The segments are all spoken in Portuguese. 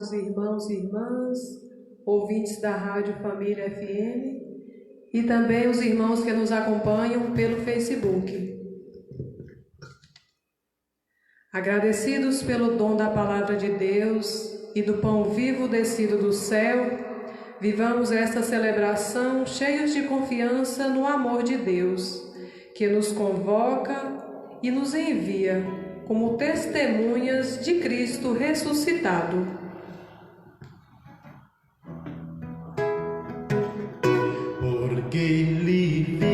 Os irmãos e irmãs, ouvintes da Rádio Família FM e também os irmãos que nos acompanham pelo Facebook. Agradecidos pelo dom da Palavra de Deus e do pão vivo descido do céu, vivamos esta celebração cheios de confiança no amor de Deus, que nos convoca e nos envia como testemunhas de Cristo ressuscitado. Porque Ele vive,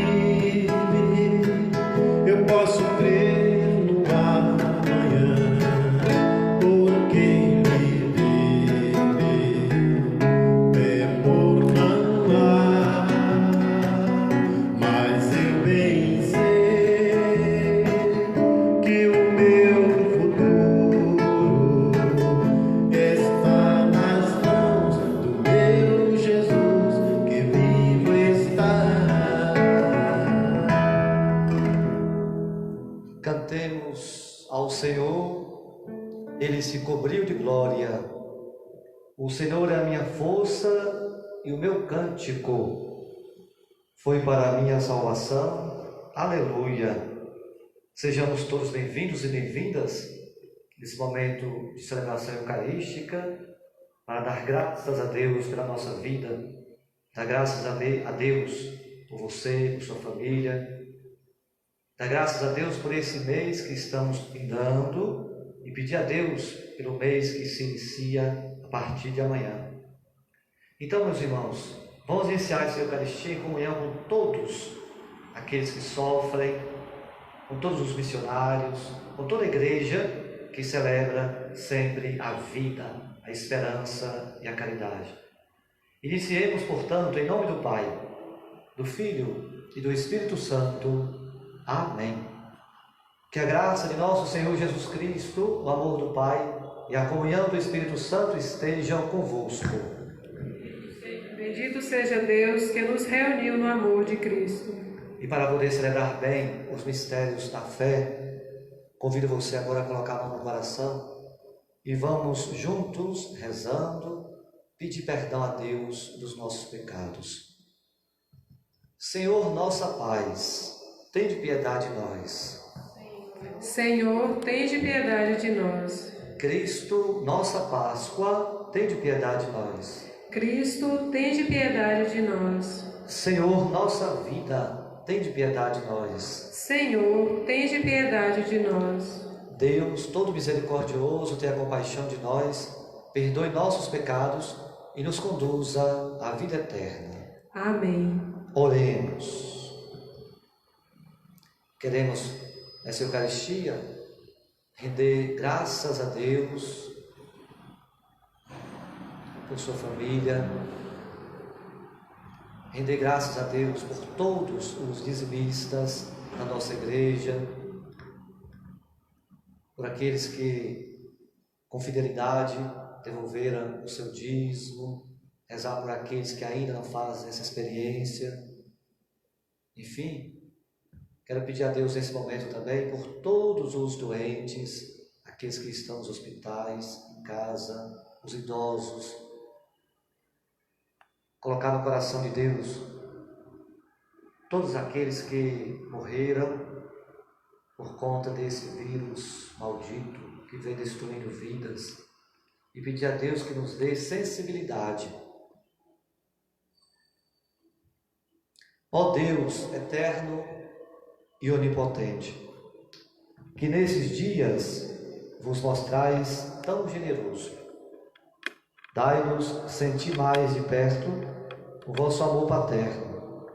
eu posso crer no amanhã. Porque Ele vive, temor não há, mas eu bem sei que o meu futuro está nas mãos do meu Jesus, que vivo está. Cantemos ao Senhor, Ele se cobriu de glória. O Senhor é a minha força e o meu cântico foi para a minha salvação. Aleluia! Sejamos todos bem-vindos e bem-vindas nesse momento de celebração eucarística, para dar graças a Deus pela nossa vida, dar graças a Deus por você, por sua família, dar graças a Deus por esse mês que estamos findando e pedir a Deus pelo mês que se inicia a partir de amanhã. Então, meus irmãos, vamos iniciar essa Eucaristia em comunhão com todos aqueles que sofrem, com todos os missionários, com toda a igreja que celebra sempre a vida, a esperança e a caridade. Iniciemos, portanto, em nome do Pai, do Filho e do Espírito Santo. Amém. Que a graça de nosso Senhor Jesus Cristo, o amor do Pai e a comunhão do Espírito Santo estejam convosco. Bendito seja Deus que nos reuniu no amor de Cristo. E para poder celebrar bem os mistérios da fé, convido você agora a colocar a mão no coração e vamos juntos, rezando, pedir perdão a Deus dos nossos pecados. Senhor, nossa paz, tende piedade de nós. Senhor, tende piedade de nós. Cristo, nossa Páscoa, tende piedade de nós. Cristo, tende piedade de nós. Senhor, nossa vida, tende piedade de nós. Senhor, tende piedade de nós. Deus, todo misericordioso, tenha compaixão de nós, perdoe nossos pecados e nos conduza à vida eterna. Amém. Oremos. Queremos, nessa Eucaristia, render graças a Deus por sua família, render graças a Deus por todos os dizimistas da nossa igreja, por aqueles que com fidelidade devolveram o seu dízimo, rezar por aqueles que ainda não fazem essa experiência. Enfim, quero pedir a Deus nesse momento também por todos os doentes, aqueles que estão nos hospitais, em casa, os idosos. Colocar no coração de Deus todos aqueles que morreram por conta desse vírus maldito que vem destruindo vidas, e pedir a Deus que nos dê sensibilidade. Ó Deus eterno e onipotente, que nesses dias vos mostrais tão generoso, dai-nos sentir mais de perto o vosso amor paterno,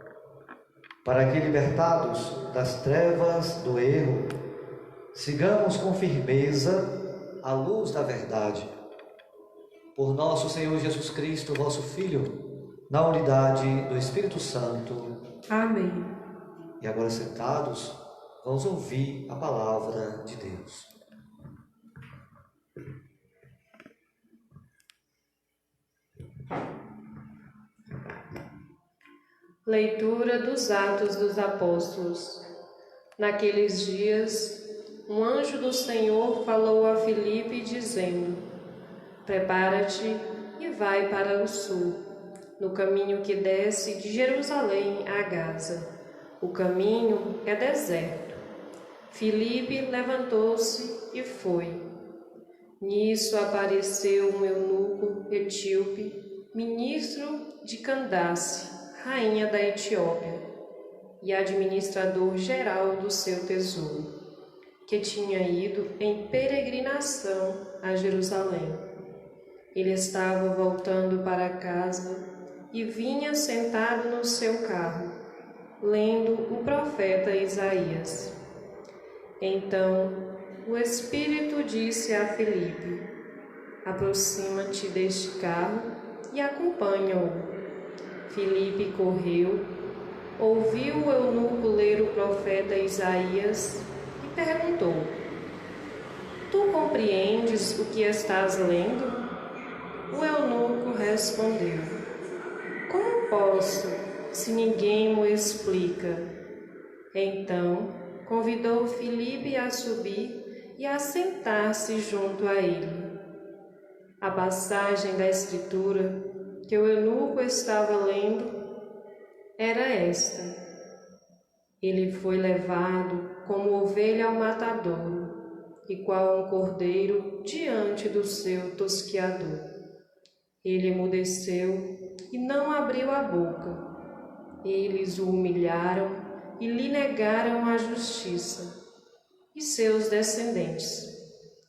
para que, libertados das trevas do erro, sigamos com firmeza a luz da verdade. Por nosso Senhor Jesus Cristo, vosso Filho, na unidade do Espírito Santo. Amém. E agora, sentados, vamos ouvir a palavra de Deus. Leitura dos Atos dos Apóstolos. Naqueles dias, um anjo do Senhor falou a Filipe, dizendo: Prepara-te e vai para o sul, no caminho que desce de Jerusalém a Gaza. O caminho é deserto. Filipe levantou-se e foi. Nisso apareceu um eunuco etíope, ministro de Candace, rainha da Etiópia, e administrador geral do seu tesouro, que tinha ido em peregrinação a Jerusalém. Ele estava voltando para casa e vinha sentado no seu carro, lendo o profeta Isaías. Então o Espírito disse a Filipe: aproxima-te deste carro e acompanha-o. Filipe correu, ouviu o eunuco ler o profeta Isaías e perguntou: tu compreendes o que estás lendo? O eunuco respondeu: como posso, se ninguém me explica? Então convidou Filipe a subir e a sentar-se junto a ele. A passagem da Escritura que o eunuco estava lendo era esta: ele foi levado como ovelha ao matadouro, e qual um cordeiro diante do seu tosquiador. Ele emudeceu e não abriu a boca. Eles o humilharam e lhe negaram a justiça. E seus descendentes,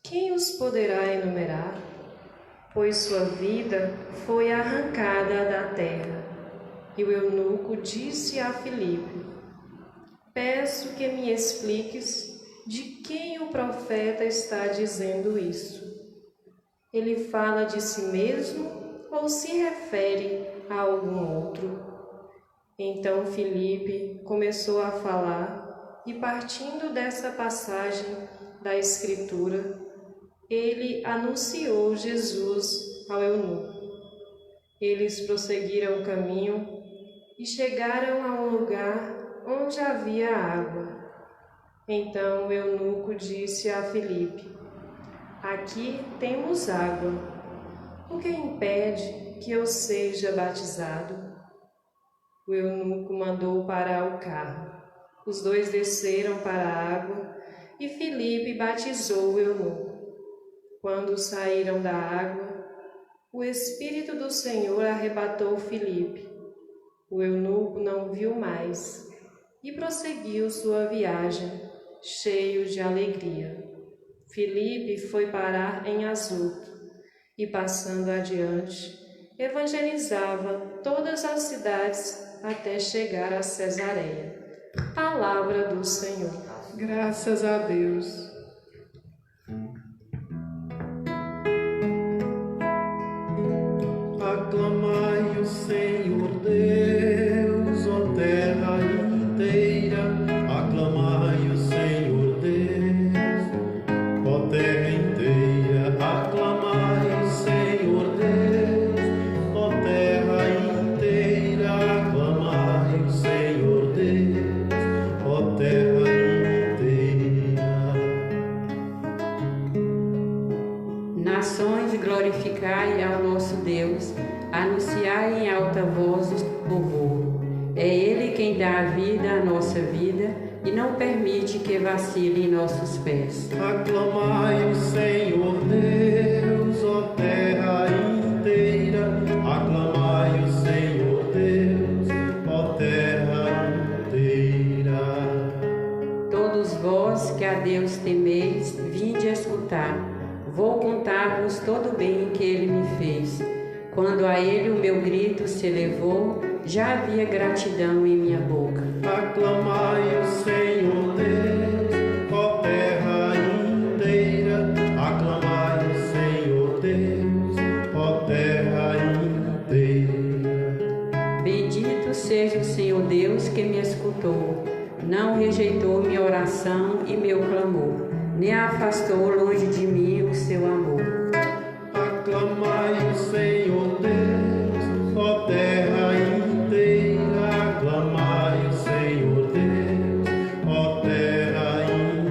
quem os poderá enumerar? Pois sua vida foi arrancada da terra. E o eunuco disse a Filipe: peço que me expliques de quem o profeta está dizendo isso. Ele fala de si mesmo ou se refere a algum outro? Então Filipe começou a falar e, partindo dessa passagem da Escritura, ele anunciou Jesus ao eunuco. Eles prosseguiram o caminho e chegaram a um lugar onde havia água. Então o eunuco disse a Filipe: aqui temos água. O que impede que eu seja batizado? O eunuco mandou parar o carro. Os dois desceram para a água e Filipe batizou o eunuco. Quando saíram da água, o Espírito do Senhor arrebatou Filipe. O eunuco não viu mais e prosseguiu sua viagem, cheio de alegria. Filipe foi parar em Azoto e, passando adiante, evangelizava todas as cidades até chegar a Cesareia. Palavra do Senhor. Graças a Deus. Aclamai o Senhor Deus, ó terra inteira. Aclamai o Senhor Deus, ó terra inteira. Aclamai o Senhor Deus, ó terra inteira. Aclamai o Senhor Deus, ó terra inteira. Nações, glorificai ao nosso Deus, anunciai em alta voz o louvor. É Ele quem dá a vida à nossa vida e não permite que vacile em nossos pés. Aclamai o Senhor Deus, ó terra inteira. Aclamai o Senhor Deus, ó terra inteira. Todos vós que a Deus temeis, vinde escutar. Vou contar-vos todo o bem que Ele me fez. Quando a Ele o meu grito se elevou, já havia gratidão em minha boca. Aclamai o Senhor Deus, ó terra inteira. Aclamai o Senhor Deus, ó terra inteira. Bendito seja o Senhor Deus que me escutou. Não rejeitou minha oração e meu clamor, nem afastou longe de mim o seu amor. Aclamai o Senhor Deus, ó terra inteira. Aclamai o Senhor Deus, ó terra inteira.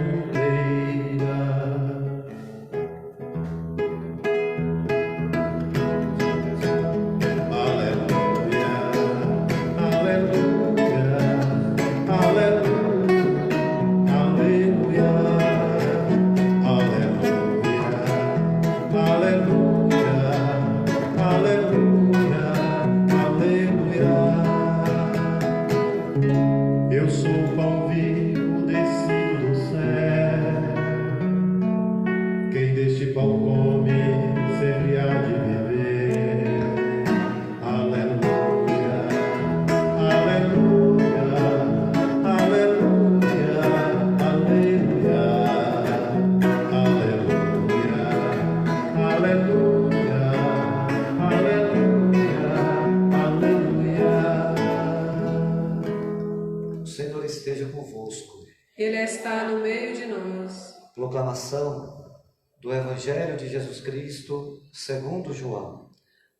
Ele está no meio de nós. Proclamação do Evangelho de Jesus Cristo, segundo João.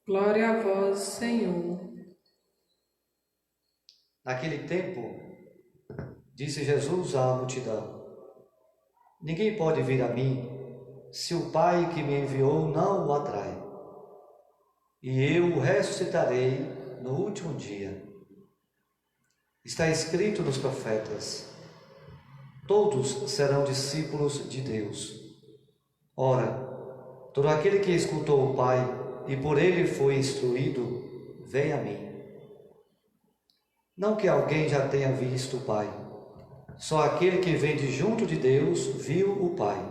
Glória a vós, Senhor. Naquele tempo, disse Jesus à multidão: ninguém pode vir a mim se o Pai que me enviou não o atrai. E eu o ressuscitarei no último dia. Está escrito nos profetas: todos serão discípulos de Deus. Ora, todo aquele que escutou o Pai e por ele foi instruído, vem a mim. Não que alguém já tenha visto o Pai, só aquele que vem de junto de Deus viu o Pai.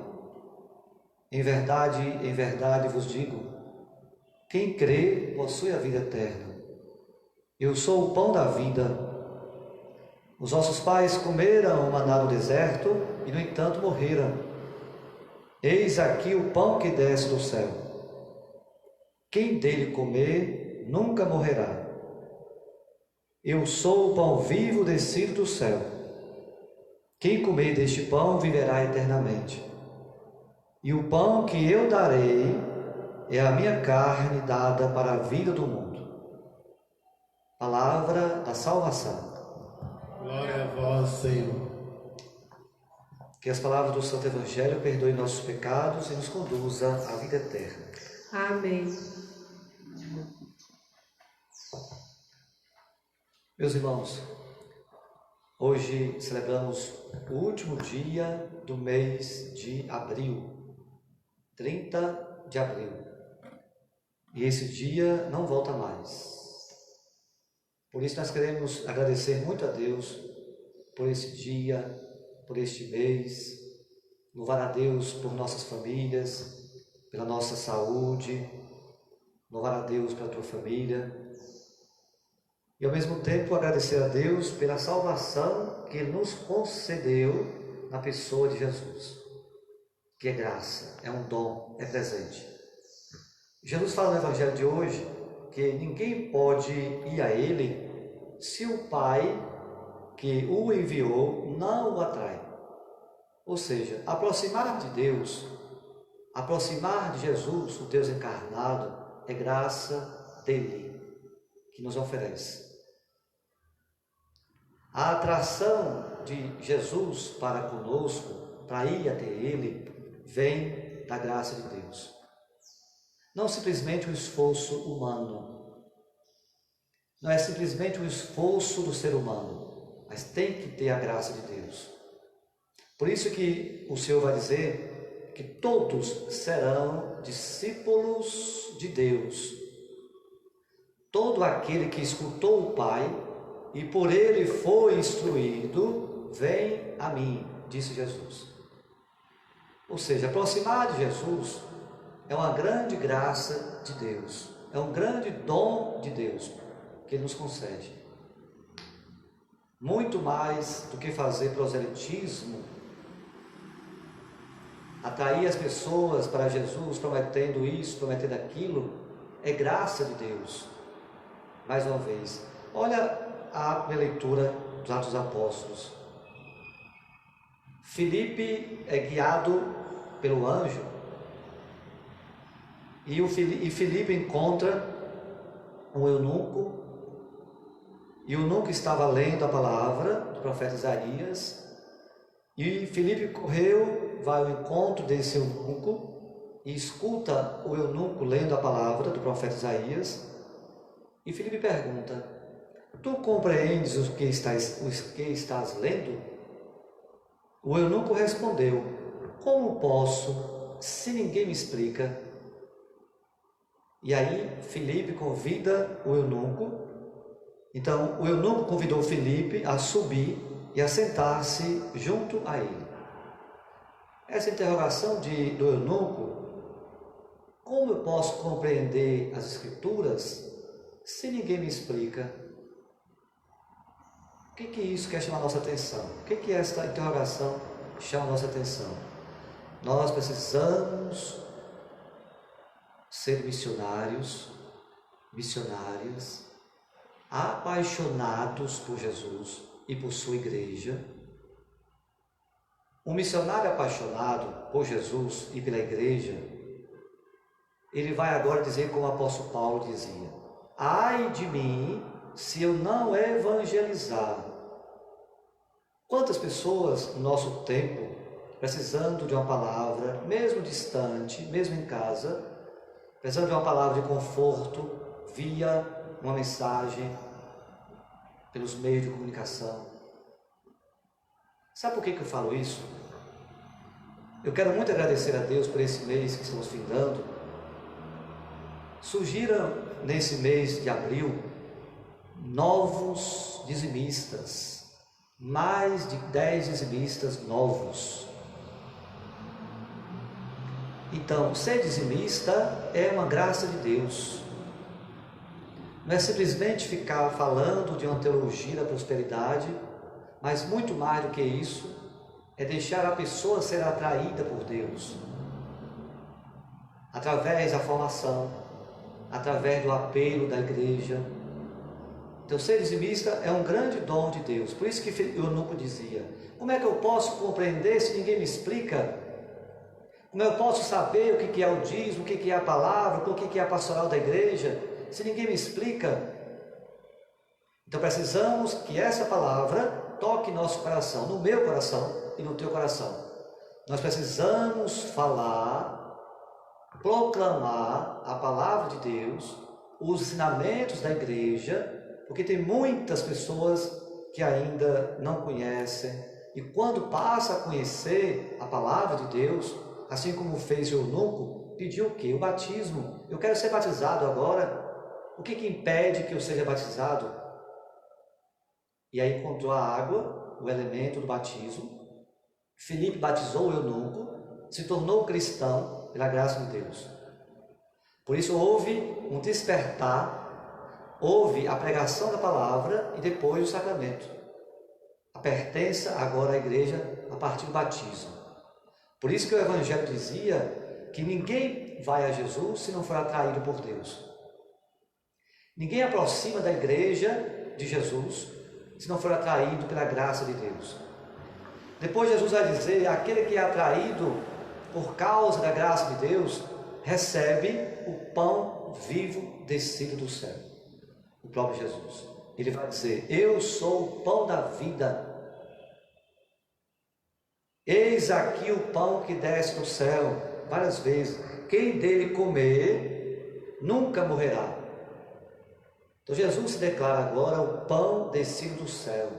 Em verdade vos digo, quem crê possui a vida eterna. Eu sou o pão da vida. Os nossos pais comeram o maná no deserto e, no entanto, morreram. Eis aqui o pão que desce do céu. Quem dele comer nunca morrerá. Eu sou o pão vivo descido do céu. Quem comer deste pão viverá eternamente. E o pão que eu darei é a minha carne dada para a vida do mundo. Palavra da salvação. Glória a vós, Senhor. Que as palavras do Santo Evangelho perdoem nossos pecados e nos conduza à vida eterna. Amém. Meus irmãos, hoje celebramos o último dia do mês de abril, 30 de abril. E esse dia não volta mais. Por isso nós queremos agradecer muito a Deus por esse dia, por este mês, louvar a Deus por nossas famílias, pela nossa saúde, louvar a Deus pela tua família e ao mesmo tempo agradecer a Deus pela salvação que Ele nos concedeu na pessoa de Jesus, que é graça, é um dom, é presente. Jesus fala no Evangelho de hoje que ninguém pode ir a Ele se o Pai que o enviou não o atrai. Ou seja, aproximar de Deus, aproximar de Jesus, o Deus encarnado, é graça dele que nos oferece. A atração de Jesus para conosco, para ir até Ele, vem da graça de Deus. Não simplesmente um esforço humano, não é simplesmente um esforço do ser humano, mas tem que ter a graça de Deus. Por isso que o Senhor vai dizer que todos serão discípulos de Deus. Todo aquele que escutou o Pai e por ele foi instruído, vem a mim, disse Jesus. Ou seja, aproximar de Jesus é uma grande graça de Deus, é um grande dom de Deus que Ele nos concede. Muito mais do que fazer proselitismo, atrair as pessoas para Jesus, prometendo isso, prometendo aquilo, é graça de Deus. Mais uma vez, olha a leitura dos Atos dos Apóstolos. Filipe é guiado pelo anjo e Filipe encontra um eunuco, e o eunuco estava lendo a palavra do profeta Isaías, e Filipe correu, vai ao encontro desse eunuco e escuta o eunuco lendo a palavra do profeta Isaías, e Filipe pergunta: tu compreendes o que estás lendo? O eunuco respondeu: como posso, se ninguém me explica? E aí Filipe convida o eunuco. Então o eunuco convidou Filipe a subir e a sentar-se junto a ele. Essa interrogação do eunuco: como eu posso compreender as Escrituras se ninguém me explica? O que isso quer chamar a nossa atenção? O que esta interrogação chama a nossa atenção? Nós precisamos ser missionárias, apaixonados por Jesus e por sua igreja, Um missionário apaixonado por Jesus e pela igreja, ele vai agora dizer como o apóstolo Paulo dizia: ai de mim se eu não evangelizar. Quantas pessoas no nosso tempo, precisando de uma palavra, mesmo distante, mesmo em casa, precisando de uma palavra de conforto, via uma mensagem, pelos meios de comunicação. Sabe por que eu falo isso? Eu quero muito agradecer a Deus por esse mês que estamos findando. Surgiram nesse mês de abril novos dizimistas, mais de 10 dizimistas novos. Então, ser dizimista é uma graça de Deus. Não é simplesmente ficar falando de uma teologia da prosperidade, mas muito mais do que isso, é deixar a pessoa ser atraída por Deus, através da formação, através do apelo da igreja. Então, ser dizimista é um grande dom de Deus. Por isso que Eunuco dizia: como é que eu posso compreender se ninguém me explica? Como eu posso saber o que é o dízimo, o que é a palavra, o que é a pastoral da igreja, se ninguém me explica? Então precisamos que essa palavra toque nosso coração, no meu coração e no teu coração. Nós precisamos falar, proclamar a palavra de Deus, os ensinamentos da igreja, porque tem muitas pessoas que ainda não conhecem, e quando passa a conhecer a palavra de Deus, assim como fez o eunuco, pediu o quê? O batismo. Eu quero ser batizado agora. O que impede que eu seja batizado? E aí encontrou a água, o elemento do batismo. Filipe batizou o eunuco, se tornou cristão pela graça de Deus. Por isso houve um despertar, houve a pregação da palavra e depois o sacramento. A pertença agora à igreja a partir do batismo. Por isso que o Evangelho dizia que ninguém vai a Jesus se não for atraído por Deus. Ninguém aproxima da igreja de Jesus se não for atraído pela graça de Deus. Depois Jesus vai dizer: aquele que é atraído por causa da graça de Deus, recebe o pão vivo descido do céu. O próprio Jesus. Ele vai dizer: eu sou o pão da vida. Eis aqui o pão que desce do céu, várias vezes. Quem dele comer, nunca morrerá. Então Jesus se declara agora o pão descido do céu.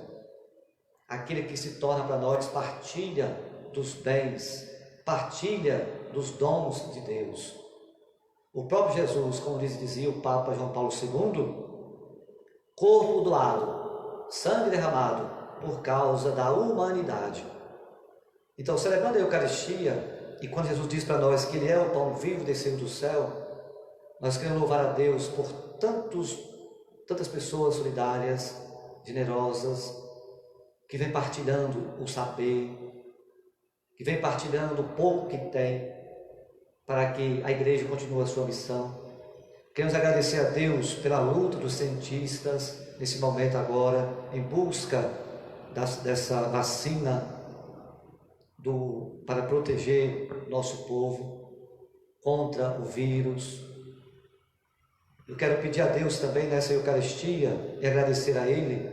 Aquele que se torna para nós partilha dos bens, partilha dos dons de Deus. O próprio Jesus, como dizia o Papa João Paulo II, corpo doado, sangue derramado por causa da humanidade. Então, celebrando a Eucaristia, e quando Jesus diz para nós que Ele é o pão vivo descido do céu, nós queremos louvar a Deus por tantas pessoas solidárias, generosas, que vêm partilhando o saber, que vêm partilhando o pouco que tem, para que a igreja continue a sua missão. Queremos agradecer a Deus pela luta dos cientistas, nesse momento agora, em busca dessa vacina para proteger nosso povo contra o vírus. Eu quero pedir a Deus também nessa Eucaristia e agradecer a Ele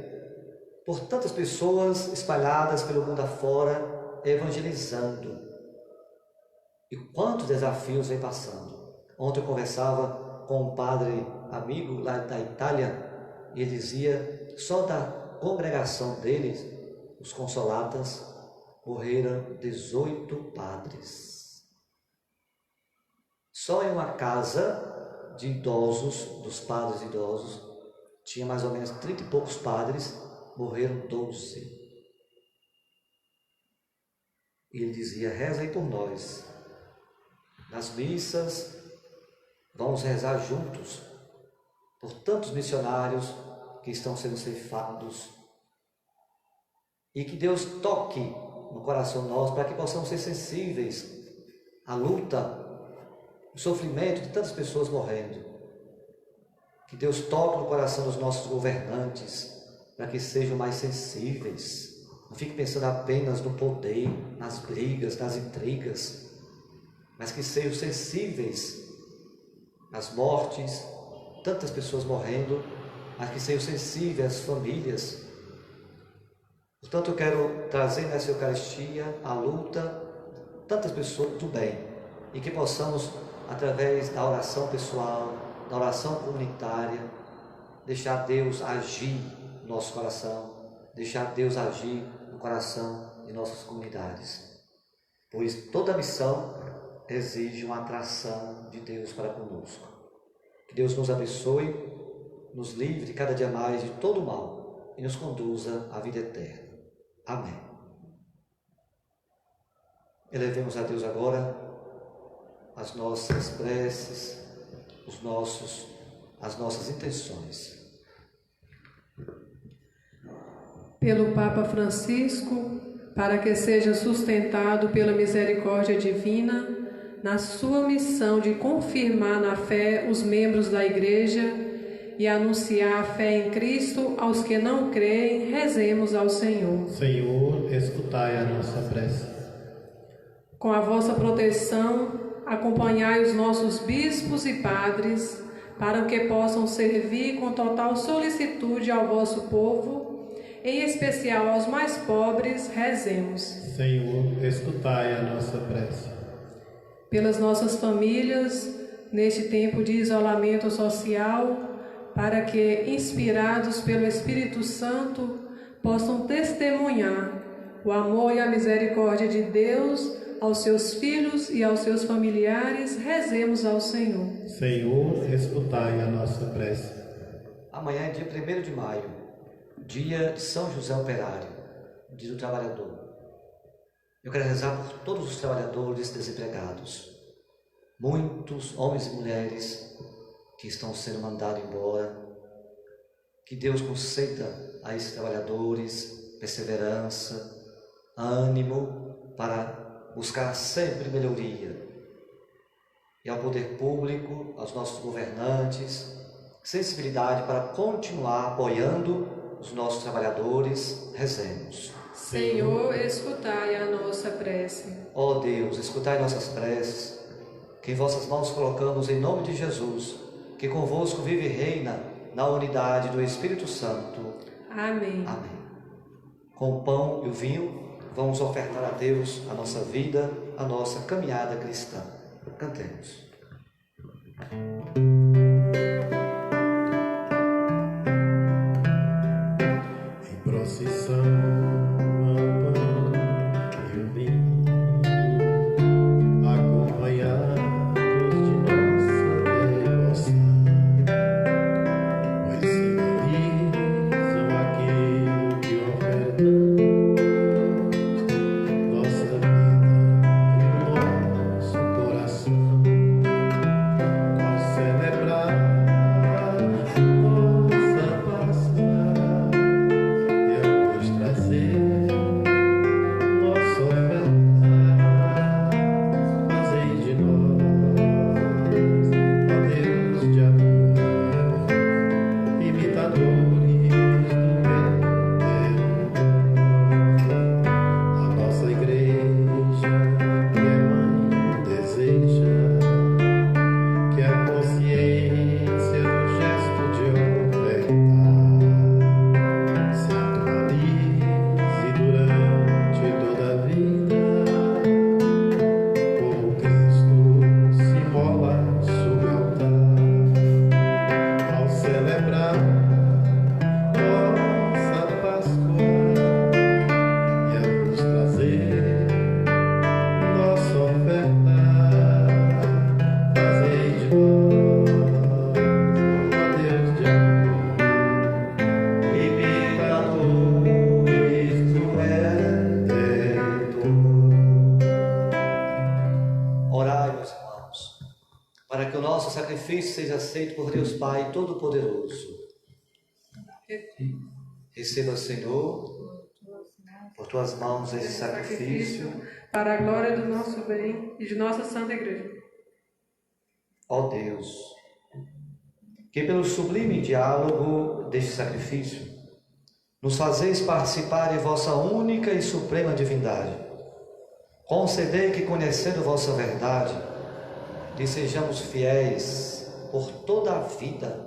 por tantas pessoas espalhadas pelo mundo afora, evangelizando. E quantos desafios vem passando. Ontem eu conversava com um padre amigo lá da Itália, e ele dizia, só da congregação deles, os Consolatas, morreram 18 padres. Só em uma casa de idosos, dos padres idosos, tinha mais ou menos 30 e poucos padres, morreram 12. E ele dizia, reza aí por nós. Nas missas, vamos rezar juntos por tantos missionários que estão sendo ceifados. E que Deus toque no coração nosso para que possamos ser sensíveis à luta, o sofrimento de tantas pessoas morrendo. Que Deus toque no coração dos nossos governantes para que sejam mais sensíveis Não fique pensando apenas no poder, nas brigas, nas intrigas, mas que sejam sensíveis às mortes, tantas pessoas morrendo, mas que sejam sensíveis às famílias. Portanto, eu quero trazer nessa Eucaristia a luta, tantas pessoas do bem, e que possamos, através da oração pessoal, da oração comunitária, deixar Deus agir no nosso coração, deixar Deus agir no coração de nossas comunidades. Pois toda missão exige uma atração de Deus para conosco. Que Deus nos abençoe, nos livre cada dia mais de todo o mal e nos conduza à vida eterna. Amém. Elevemos a Deus agora as nossas preces, as nossas intenções. Pelo Papa Francisco, para que seja sustentado pela misericórdia divina, na sua missão de confirmar na fé os membros da Igreja e anunciar a fé em Cristo aos que não creem, rezemos ao Senhor. Senhor, escutai a nossa prece. Com a vossa proteção, acompanhai os nossos bispos e padres, para que possam servir com total solicitude ao vosso povo, em especial aos mais pobres, rezemos. Senhor, escutai a nossa prece. Pelas nossas famílias, neste tempo de isolamento social, para que, inspirados pelo Espírito Santo, possam testemunhar o amor e a misericórdia de Deus aos seus filhos e aos seus familiares, rezemos ao Senhor. Senhor, escutai a nossa prece. Amanhã é dia 1º de maio, dia de São José Operário, dia do trabalhador. Eu quero rezar por todos os trabalhadores desempregados, muitos homens e mulheres que estão sendo mandados embora. Que Deus conceda a esses trabalhadores perseverança, ânimo para buscar sempre melhoria. E ao poder público, aos nossos governantes, sensibilidade para continuar apoiando os nossos trabalhadores, rezemos. Senhor, escutai a nossa prece. Ó Deus, escutai nossas preces, que em vossas mãos colocamos em nome de Jesus, que convosco vive e reina na unidade do Espírito Santo. Amém. Amém. Com o pão e o vinho, vamos ofertar a Deus a nossa vida, a nossa caminhada cristã. Cantemos. Em procissão, ao pão e o vinho, acompanhados de nossa devoção, pois simbolizam aquilo que ofertamos, nossa vida e o nosso coração, ao celebrar nossa Páscoa. Trazer nossa oferta, fazei de nós, ó Deus de amor, imitadores do eterno. A nossa igreja, que é mãe, deseja que a consciência do gesto de ofertar se atualize durante toda a vida, como Cristo se mola sobre o altar, ao celebrar nossa Páscoa e a nos trazer nossa oferta, fazei de nós, ó Deus de amor, imitadores do eterno. Orai, meus irmãos, para que o nosso sacrifício seja aceito por Deus Pai Todo-Poderoso. Receba, Senhor, por tuas mãos esse sacrifício. Para a glória do nosso bem e de nossa Santa Igreja. Ó Deus, que pelo sublime diálogo deste sacrifício nos fazeis participar de vossa única e suprema divindade. Concedei que, conhecendo vossa verdade, lhe sejamos fiéis por toda a vida,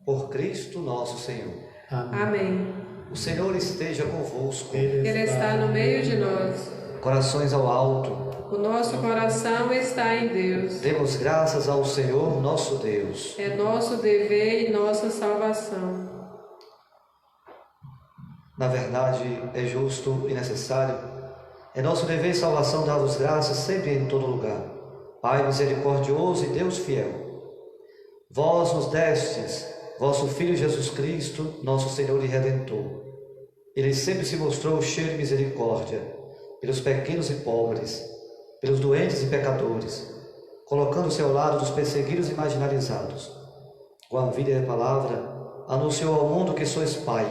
por Cristo nosso Senhor. Amém. O Senhor esteja convosco. Ele está no meio de nós. Corações ao alto. O nosso coração está em Deus. Demos graças ao Senhor nosso Deus. É nosso dever e nossa salvação. Na verdade, é justo e necessário. É nosso dever e salvação dar-vos graças sempre e em todo lugar. Pai misericordioso e Deus fiel, vós nos destes vosso Filho Jesus Cristo, nosso Senhor e Redentor. Ele sempre se mostrou cheio de misericórdia pelos pequenos e pobres, pelos doentes e pecadores, colocando-se ao lado dos perseguidos e marginalizados. Com a vida e a palavra, anunciou ao mundo que sois Pai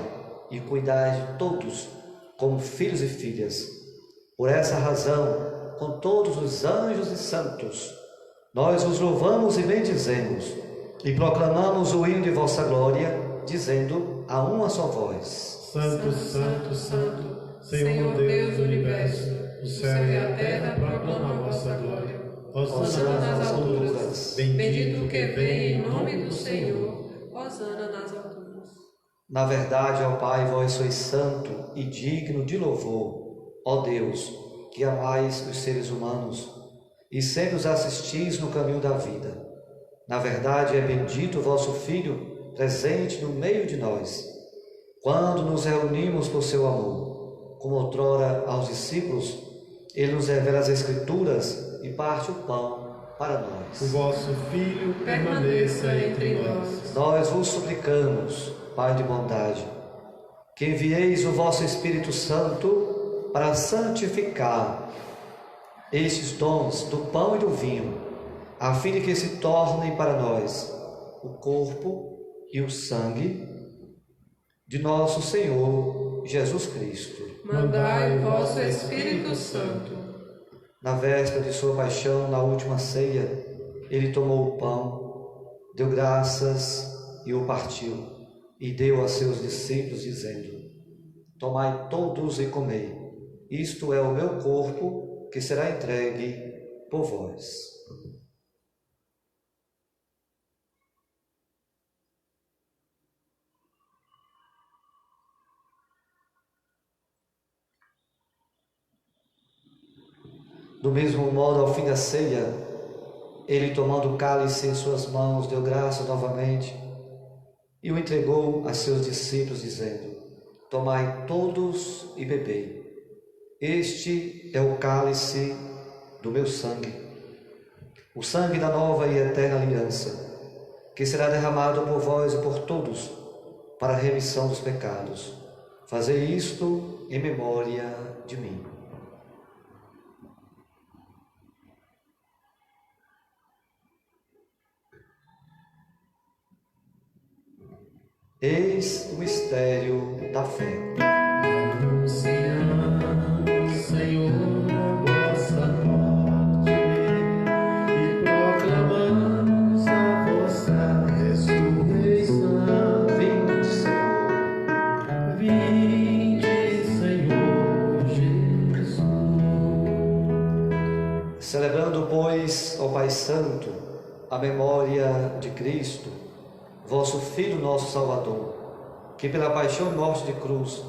e cuidais de todos como filhos e filhas. Por essa razão, com todos os anjos e santos, nós os louvamos e bendizemos e proclamamos o hino de vossa glória, dizendo a uma só voz: Santo, Santo, Santo, Senhor Deus do universo, o céu e a terra proclamam a vossa glória. Hosana nas alturas, bendito o que vem em nome do Senhor. Hosana nas alturas. Na verdade, ó Pai, vós sois santo e digno de louvor, ó Deus, que amais os seres humanos e sempre os assistis no caminho da vida. Na verdade, é bendito o vosso Filho, presente no meio de nós, quando nos reunimos por seu amor. Como outrora aos discípulos, ele nos revela as Escrituras e parte o pão para nós. O vosso Filho permaneça entre nós. Nós vos suplicamos, Pai de bondade, que envieis o vosso Espírito Santo para santificar estes dons do pão e do vinho, a fim de que se tornem para nós o corpo e o sangue de nosso Senhor Jesus Cristo. Mandai o vosso Espírito Santo. Na véspera de sua paixão, na última ceia, ele tomou o pão, deu graças e o partiu, e deu a seus discípulos, dizendo: tomai todos e comei, isto é o meu corpo, que será entregue por vós. Do mesmo modo, ao fim da ceia, ele, tomando o cálice em suas mãos, deu graças novamente e o entregou a seus discípulos, dizendo: tomai todos e bebei. Este é o cálice do meu sangue, o sangue da nova e eterna aliança, que será derramado por vós e por todos para a remissão dos pecados. Fazei isto em memória de mim. Eis o mistério da fé. Anunciamos, Senhor, a vossa morte e proclamamos a vossa ressurreição. Vinde, Senhor. Vinde, Senhor Jesus. Celebrando, pois, ó Pai Santo, a memória de Cristo, vosso Filho, nosso Salvador, que pela paixão e morte de cruz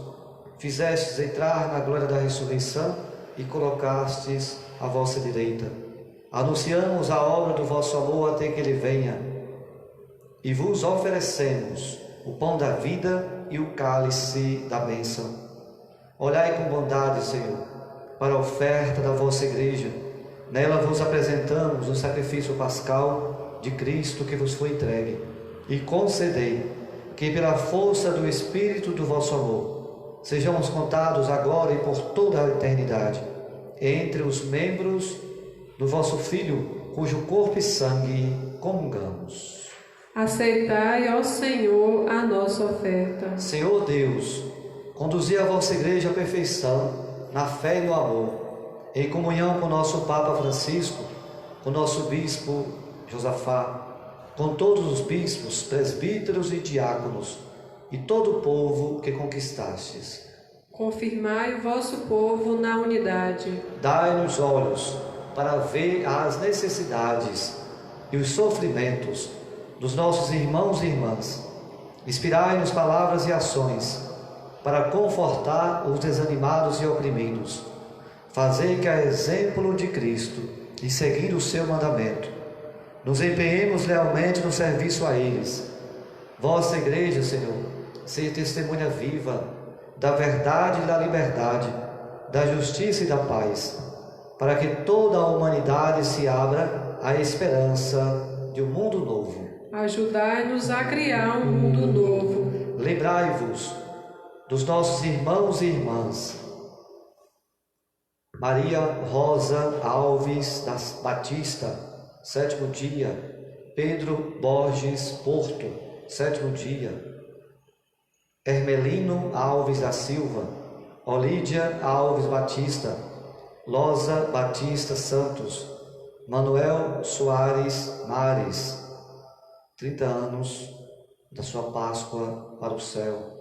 fizestes entrar na glória da ressurreição e colocastes à vossa direita. Anunciamos a obra do vosso amor até que ele venha, e vos oferecemos o pão da vida e o cálice da bênção. Olhai com bondade, Senhor, para a oferta da vossa igreja. Nela vos apresentamos o sacrifício pascal de Cristo que vos foi entregue. E concedei que, pela força do Espírito do vosso amor, sejamos contados agora e por toda a eternidade entre os membros do vosso Filho, cujo corpo e sangue comungamos. Aceitai, ó Senhor, a nossa oferta. Senhor Deus, conduzi a vossa igreja à perfeição, na fé e no amor, em comunhão com o nosso Papa Francisco, com o nosso Bispo Josafá, com todos os bispos, presbíteros e diáconos, e todo o povo que conquistastes. Confirmai o vosso povo na unidade. Dai-nos olhos para ver as necessidades e os sofrimentos dos nossos irmãos e irmãs. Inspirai-nos palavras e ações para confortar os desanimados e oprimidos. Fazei que, a exemplo de Cristo e seguindo o seu mandamento, nos empenhemos lealmente no serviço a eles. Vossa Igreja, Senhor, seja testemunha viva da verdade e da liberdade, da justiça e da paz, para que toda a humanidade se abra à esperança de um mundo novo. Ajudai-nos a criar um mundo novo. Lembrai-vos dos nossos irmãos e irmãs. Maria Rosa Alves Batista, 7º dia. Pedro Borges Porto, 7º dia. Hermelino Alves da Silva, Olídia Alves Batista, Loza Batista Santos, Manuel Soares Mares, 30 anos da sua Páscoa para o céu.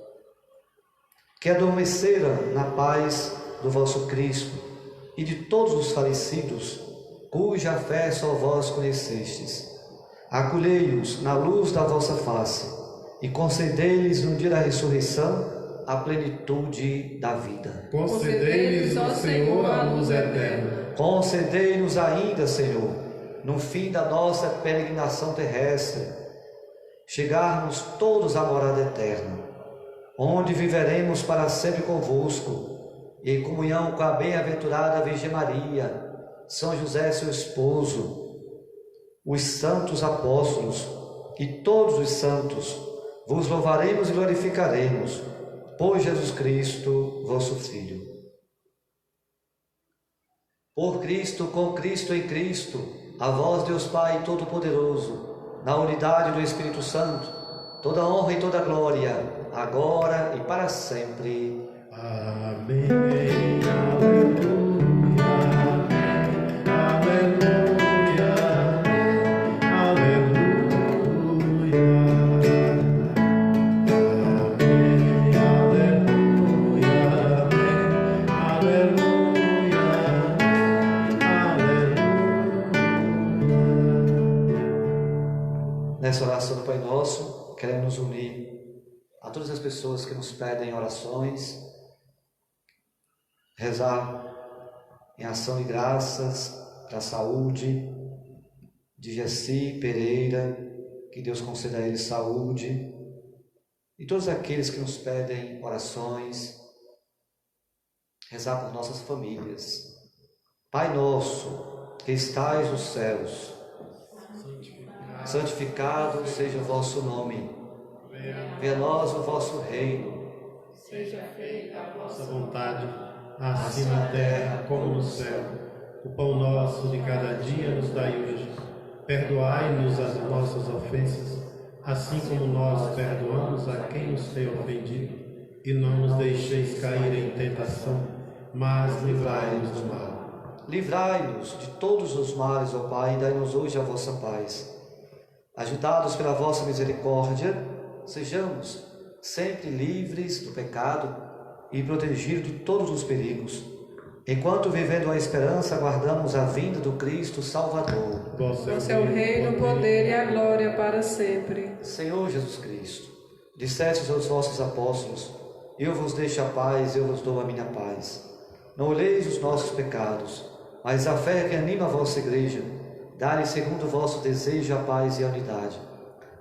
Que adormeceram na paz do vosso Cristo e de todos os falecidos, cuja fé só vós conhecestes. Acolhei-os na luz da vossa face e concedei-lhes no dia da ressurreição a plenitude da vida. Concedei-lhes, ó Senhor, a luz eterna. Concedei-nos ainda, Senhor, no fim da nossa peregrinação terrestre, chegarmos todos à morada eterna, onde viveremos para sempre convosco, em comunhão com a bem-aventurada Virgem Maria, São José, seu esposo, os santos apóstolos e todos os santos. Vos louvaremos e glorificaremos por Jesus Cristo, vosso Filho. Por Cristo, com Cristo, em Cristo, a vós, Deus Pai Todo-Poderoso, na unidade do Espírito Santo, toda honra e toda glória, agora e para sempre. Amém. Aleluia. Aleluia. Aleluia. Amém. Aleluia. Aleluia. Nessa oração do Pai Nosso, queremos nos unir a todas as pessoas que nos pedem orações, rezar em ação de graças para a saúde de Gessi Pereira, que Deus conceda a ele saúde, e todos aqueles que nos pedem orações, rezar por nossas famílias. Pai nosso, que estais nos céus, santificado seja o vosso nome. Venha a nós o vosso reino. Seja feita a vossa vontade, assim na terra como no céu. O pão nosso de cada dia nos dai hoje. Perdoai-nos as nossas ofensas, assim como nós perdoamos a quem nos tem ofendido. E não nos deixeis cair em tentação, mas livrai-nos do mal. Livrai-nos de todos os males, ó Pai, e dai-nos hoje a vossa paz. Ajudados pela vossa misericórdia, sejamos sempre livres do pecado e protegidos de todos os perigos, enquanto, vivendo a esperança, aguardamos a vinda do Cristo Salvador. Vosso é o reino, o poder e a glória para sempre. Senhor Jesus Cristo, dissestes aos vossos apóstolos: eu vos deixo a paz, eu vos dou a minha paz. Não olheis os nossos pecados, mas a fé que anima a vossa Igreja. Dá-lhe segundo o vosso desejo a paz e a unidade.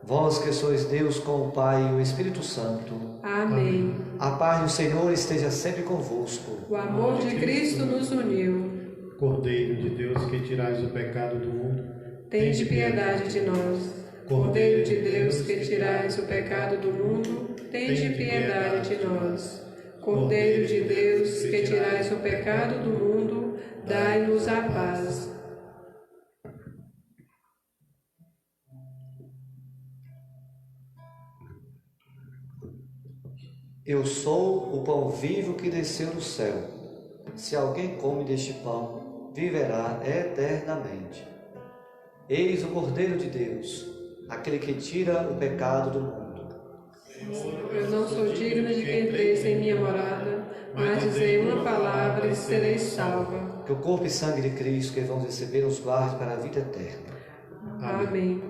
Vós que sois Deus com o Pai e o Espírito Santo. Amém. A paz do Senhor esteja sempre convosco. O amor de Cristo nos uniu. Cordeiro de Deus, que tirais o pecado do mundo, Tende piedade de nós. Cordeiro de Deus, que tirais o pecado do mundo, tende piedade de nós. Cordeiro de Deus, que tirais o pecado do mundo, dai-nos a paz. Eu sou o pão vivo que desceu do céu. Se alguém come deste pão, viverá eternamente. Eis o Cordeiro de Deus, aquele que tira o pecado do mundo. Eu não sou digno de que entreis em minha morada, mas dizei uma palavra e sereis salva. Que o corpo e sangue de Cristo que vamos receber nos guarde para a vida eterna. Amém.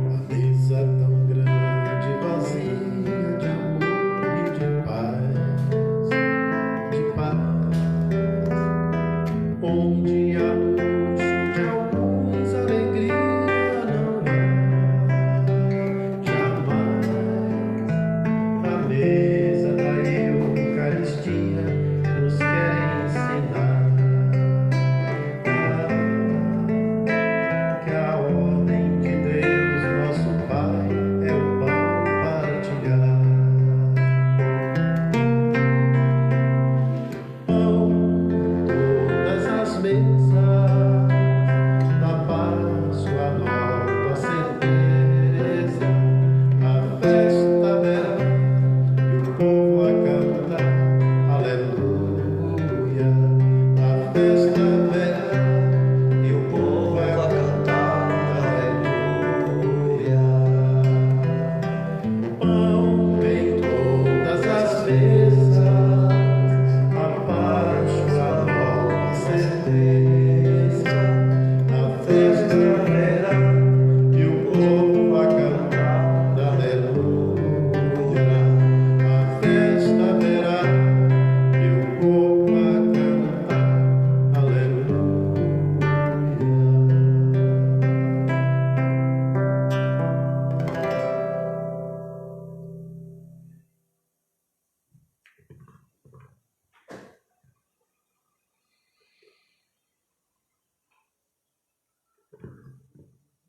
A mesa tão grande, vazia de amor e de paz, onde a luxo de alguns alegria não há, jamais. A mesa da Eucaristia nos quer ensinar que a ordem de Deus, nosso Pai, é o pão partilhar. Pão, todas as mesas da Páscoa, nova certeza, a festa haverá e o povo a cantar, aleluia. A festa haverá E o povo a cantar, aleluia. pão em todas as mesas, a Páscoa, nova certeza, a festa haverá e o povo a cantar, aleluia. A festa haverá e o povo a cantar, aleluia.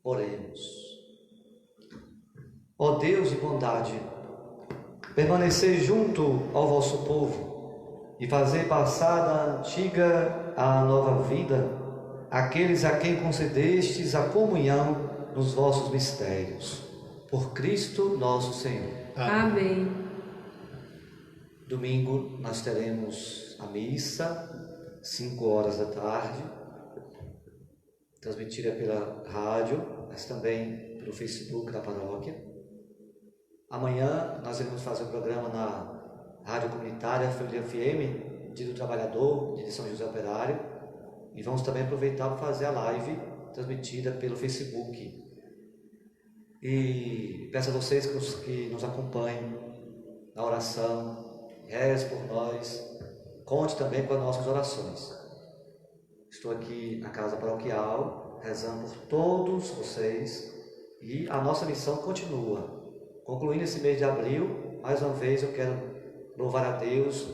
Oremos. Ó Deus de bondade, permanecei junto ao vosso povo e fazer passar da antiga à nova vida aqueles a quem concedestes a comunhão nos vossos mistérios. Por Cristo nosso Senhor. Amém. Domingo nós teremos a missa, 5 da tarde, transmitida pela rádio, mas também pelo Facebook da paróquia. Amanhã nós iremos fazer um programa na Rádio Comunitária Família FM, Dia do Trabalhador, de São José Operário, e vamos também aproveitar para fazer a live transmitida pelo Facebook. E peço a vocês que nos acompanhem na oração, reze por nós, conte também com as nossas orações. Estou aqui na casa paroquial, rezando por todos vocês, e a nossa missão continua. Concluindo esse mês de abril, mais uma vez eu quero louvar a Deus,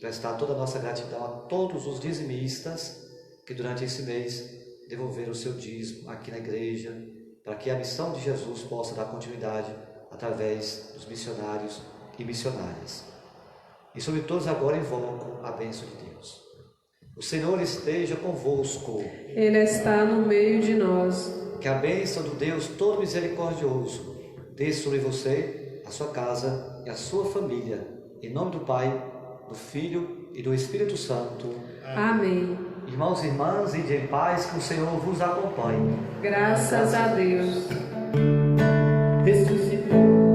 prestar toda a nossa gratidão a todos os dizimistas que durante esse mês devolveram o seu dízimo aqui na igreja, para que a missão de Jesus possa dar continuidade através dos missionários e missionárias. E sobre todos agora invoco a bênção de Deus. O Senhor esteja convosco. Ele está no meio de nós. Que a bênção do Deus todo misericordioso desça sobre você, a sua casa e a sua família. Em nome do Pai, do Filho e do Espírito Santo. Amém. Irmãos e irmãs, ide em paz, que o Senhor vos acompanhe. Graças a Deus. Ressuscitou.